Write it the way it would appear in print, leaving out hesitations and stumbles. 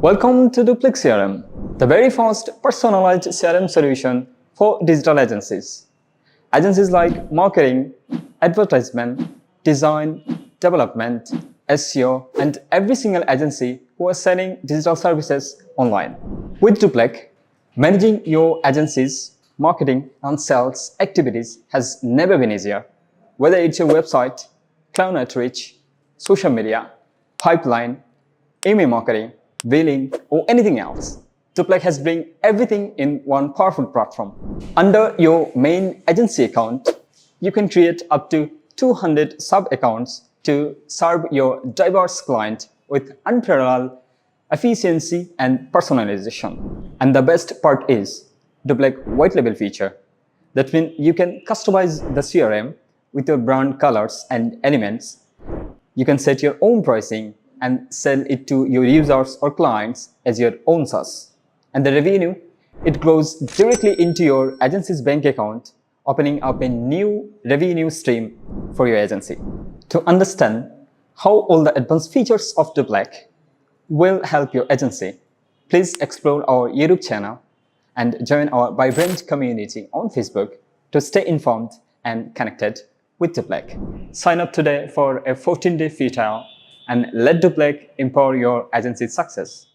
Welcome to Doplac CRM, the very first personalized CRM solution for digital agencies. Agencies like marketing, advertisement, design, development, SEO, and every single agency who are selling digital services online. With Doplac, managing your agency's marketing and sales activities has never been easier. Whether it's your website, cloud outreach, social media, pipeline, email marketing, billing, or anything else, Doplac has bring everything in one powerful platform. Under your main agency account, you can create up to 200 sub-accounts to serve your diverse client with unparalleled efficiency and personalization. And the best part is Doplac white label feature. That means you can customize the CRM with your brand colors and elements. You can set your own pricing and sell it to your users or clients as your own SaaS. And the revenue, it goes directly into your agency's bank account, opening up a new revenue stream for your agency. To understand how all the advanced features of Doplac will help your agency, please explore our YouTube channel and join our vibrant community on Facebook to stay informed and connected with Doplac. Sign up today for a 14-day free trial and let Doplac empower your agency's success.